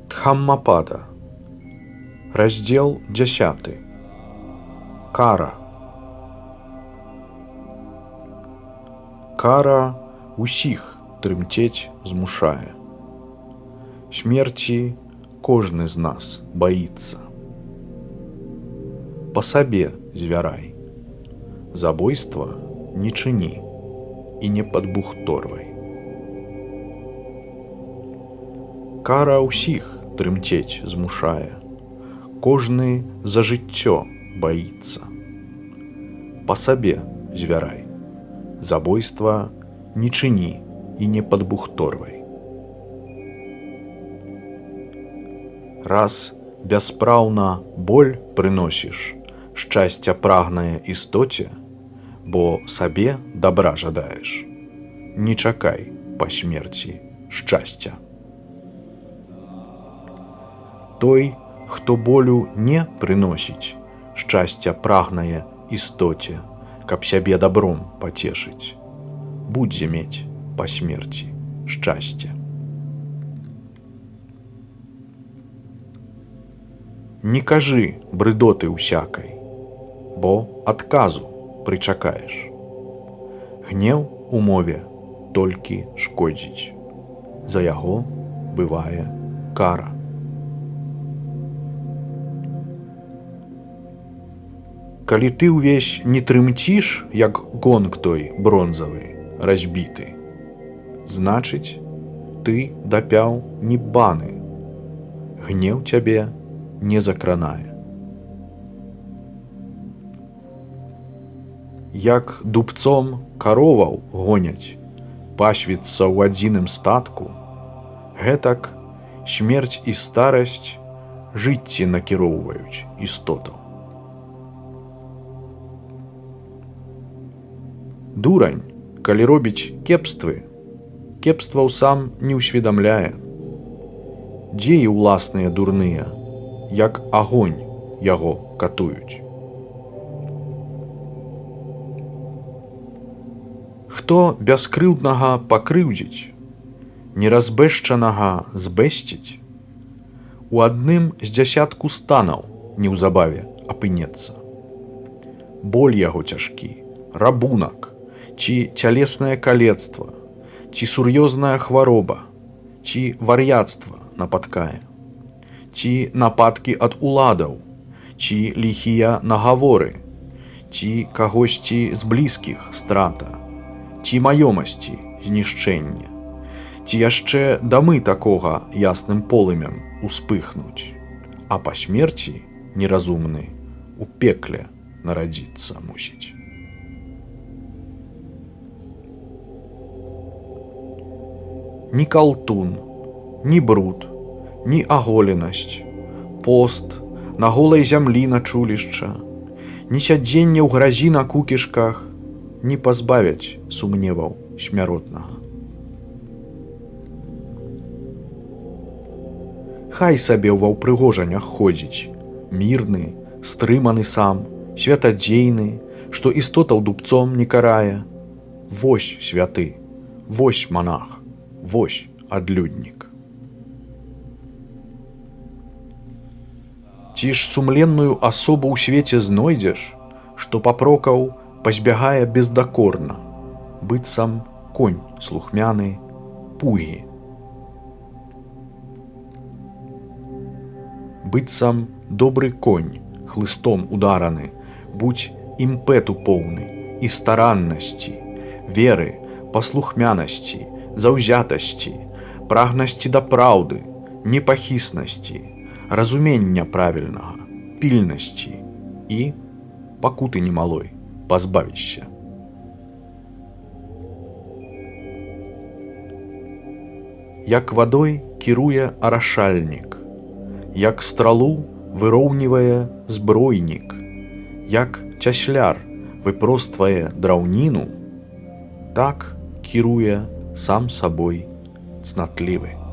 Дхаммапада. Раздзел 10. Кара. Кара усіх трымцець змушае. Смерці кожны з нас баіцца. Па сабе звярай. Забойства не чыні і не падбухторвай. Кара ўсіх трымцець змушае. Кожны за жыццё баіцца. Па сабе звярай. Забойства не чыні і не падбухторвай. Раз бяспраўна боль прыносіш шчасця прагнае істоце, бо сабе дабра жадаеш, не чакай па смерці шчасця. Той, хто болю не прыносіць, шчасця прагнае істоце, каб сябе дабром пацешыць, будзе мець па смерці шчасце. Не кажы брыдоты ўсякай, бо адказу прычакаеш. Гнеў у мове толькі шкодзіць, за яго бывае кара. Калі ты ўвесь не трымціш, як гонг той бронзавы, разбіты, значыць, ты дапяў ніббаны, гнеў цябе не закранае. Як дубцом кароваў гоняць, пасвіцца ў адзіным статку, гэтак смерць і старасць жыцці накіроўваюць істотаў. Дурань, калі робіць кепствы, кепстваў сам не ўсведамляе. Дзеі ўласныя дурныя, як агонь яго катуюць. Хто бяскрыўднага пакрыўдзіць, неразбэшчанага збэсціць, у адным з дзясятку станаў неўзабаве апынецца. Боль яго цяжкі, рабунак, ці цялеснае калецтва, ці сур'ёзная хвароба, ці вар'яцтва напаткае, ці нападкі ад уладаў, ці ліхія нагаворы, ці кагосьці з блізкіх страта, ці маёмасці знішчэння, ці яшчэ дамы такога ясным полымем успыхнуць, а па смерці неразумны у пекле нарадзіцца мусіць. Ні калтун, ні бруд, ні аголенасць, пост на голай зямлі начулішча, ні сядзенне ў гразі на кукішках не пазбавяць сумневаў смяротнага. Хай сабе ва ўпрыгожаннях ходзіць, мірны, стрыманы сам, святадзейны, што істотаў дубцом не карае. Вось святы, вось манах, вось адлюднік. Ці ж сумленную асобу ў свеце знойдзеш, што папрокаў пазбягае бездакорна, быццам конь слухмяны пугі. Быццам добры конь, хлыстом удараны, будь імпэту поўны і стараннасці, веры, паслухмянасці, заўзятасці, прагнасці да праўды, непахіснасці, разумення правільнага, пільнасці і пакуты немалой пазбавішся. Як вадой кіруе арашальнік, як стралу выроўнівае збройнік, як цясляр выпроствае драўніну, так кіруе сам сабой цнатлівы.